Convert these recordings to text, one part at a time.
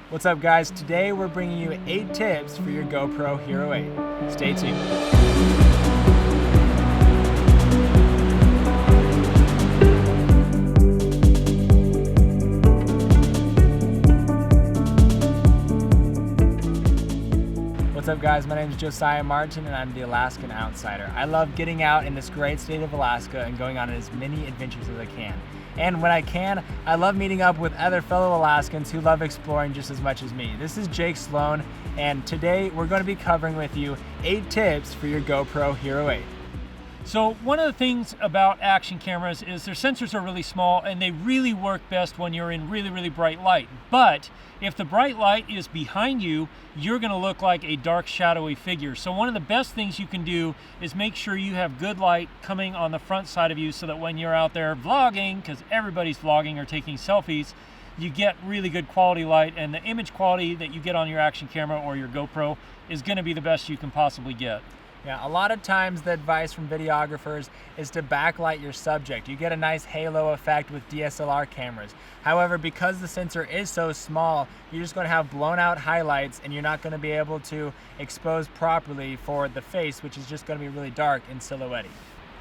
What's up guys? Today we're bringing you 8 tips for your GoPro Hero 8. Stay tuned. What's up guys, my name is Josiah Martin and I'm the Alaskan Outsider. I love getting out in this great state of Alaska and going on as many adventures as I can. And when I can, I love meeting up with other fellow Alaskans who love exploring just as much as me. This is Jake Sloan, and today we're going to be covering with you 8 tips for your GoPro Hero 8. So one of the things about action cameras is their sensors are really small and they really work best when you're in really bright light. But if the bright light is behind you, you're going to look like a dark shadowy figure. So one of the best things you can do is make sure you have good light coming on the front side of you so that when you're out there vlogging, because everybody's vlogging or taking selfies, you get really good quality light, and the image quality that you get on your action camera or your GoPro is going to be the best you can possibly get. Yeah, a lot of times the advice from videographers is to backlight your subject. You get a nice halo effect with DSLR cameras. However, because the sensor is so small, you're just going to have blown out highlights and you're not going to be able to expose properly for the face, which is just going to be really dark and silhouette-y.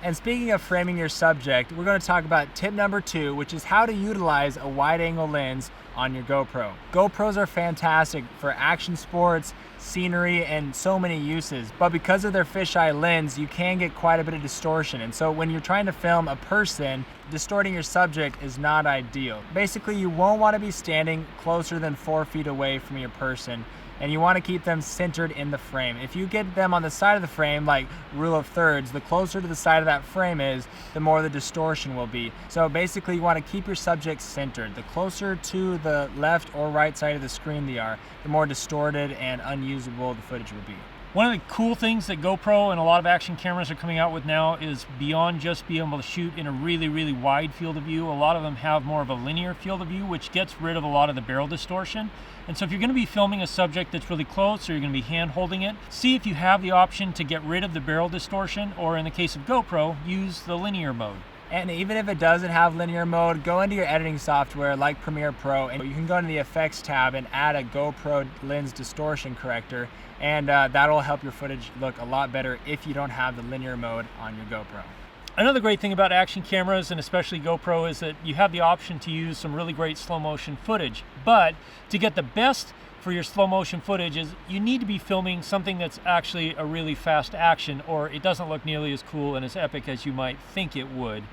And speaking of framing your subject, we're going to talk about tip number 2, which is how to utilize a wide-angle lens on your GoPro. GoPros are fantastic for action sports, scenery, and so many uses, but because of their fisheye lens, you can get quite a bit of distortion. And so when you're trying to film a person, distorting your subject is not ideal. Basically, you won't want to be standing closer than 4 feet away from your person, and you want to keep them centered in the frame. If you get them on the side of the frame, like rule of thirds, the closer to the side of that frame is, the more the distortion will be. So basically you want to keep your subject centered. The closer to the left or right side of the screen they are, the more distorted and unusable the footage will be. One of the cool things that GoPro and a lot of action cameras are coming out with now is beyond just being able to shoot in a really wide field of view, a lot of them have more of a linear field of view, which gets rid of a lot of the barrel distortion. And so if you're going to be filming a subject that's really close, or you're going to be hand holding it, see if you have the option to get rid of the barrel distortion, or in the case of GoPro, use the linear mode. And even if it doesn't have linear mode, go into your editing software like Premiere Pro and you can go into the effects tab and add a GoPro lens distortion corrector, and that'll help your footage look a lot better if you don't have the linear mode on your GoPro. Another great thing about action cameras, and especially GoPro, is that you have the option to use some really great slow motion footage. But to get the best for your slow motion footage is you need to be filming something that's actually a really fast action, or it doesn't look nearly as cool and as epic as you might think it would.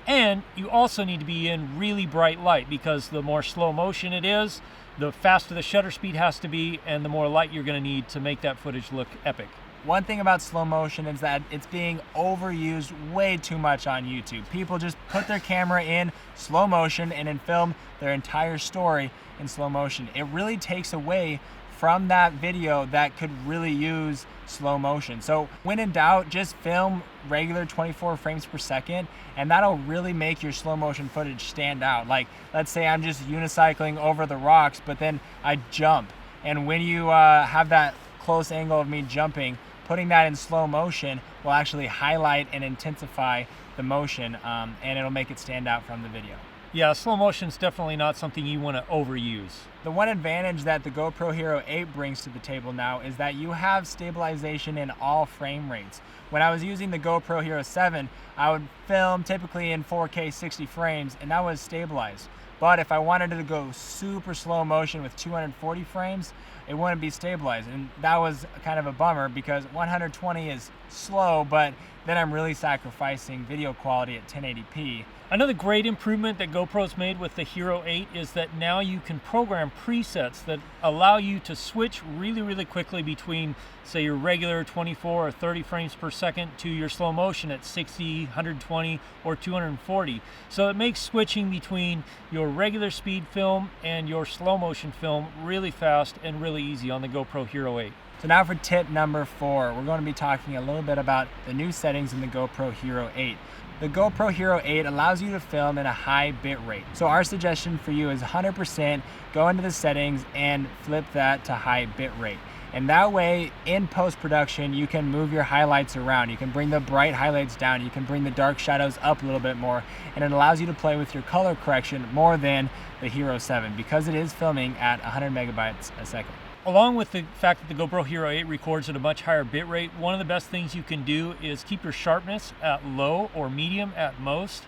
And you also need to be in really bright light, because the more slow motion it is, the faster the shutter speed has to be, and the more light you're going to need to make that footage look epic. One thing about slow motion is that it's being overused way too much on YouTube. People just put their camera in slow motion and then film their entire story in slow motion. It really takes away from that video that could really use slow motion. So when in doubt, just film regular 24 frames per second, and that'll really make your slow motion footage stand out. Like, let's say I'm just unicycling over the rocks, but then I jump. And when you have that close angle of me jumping, putting that in slow motion will actually highlight and intensify the motion, and it'll make it stand out from the video. Yeah, slow motion is definitely not something you want to overuse. The one advantage that the GoPro Hero 8 brings to the table now is that you have stabilization in all frame rates. When I was using the GoPro Hero 7, I would film typically in 4K 60 frames, and that was stabilized. But if I wanted to go super slow motion with 240 frames, it wouldn't be stabilized. And that was kind of a bummer, because 120 is slow, but then I'm really sacrificing video quality at 1080p. Another great improvement that GoPro's made with the Hero 8 is that now you can program presets that allow you to switch really quickly between, say, your regular 24 or 30 frames per second to your slow motion at 60, 120, or 240. So it makes switching between your regular speed film and your slow motion film really fast and really easy on the GoPro Hero 8. So now for tip number 4, we're going to be talking a little bit about the new settings in the GoPro Hero 8. The GoPro Hero 8 allows you to film in a high bit rate. So our suggestion for you is 100%, go into the settings and flip that to high bit rate. And that way, in post-production, you can move your highlights around. You can bring the bright highlights down. You can bring the dark shadows up a little bit more. And it allows you to play with your color correction more than the Hero 7 because it is filming at 100 megabytes a second. Along with the fact that the GoPro Hero 8 records at a much higher bit rate, one of the best things you can do is keep your sharpness at low or medium at most,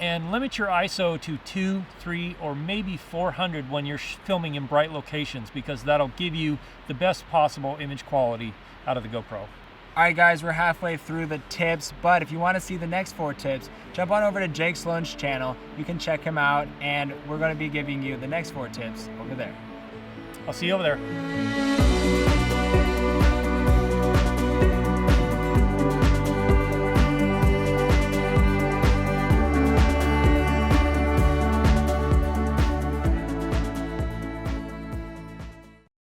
and limit your ISO to 2, 3, or maybe 400 when you're filming in bright locations, because that'll give you the best possible image quality out of the GoPro. All right, guys, we're halfway through the tips, but if you want to see the next 4 tips, jump on over to Jake Sloan's channel. You can check him out, and we're going to be giving you the next 4 tips over there. I'll see you over there.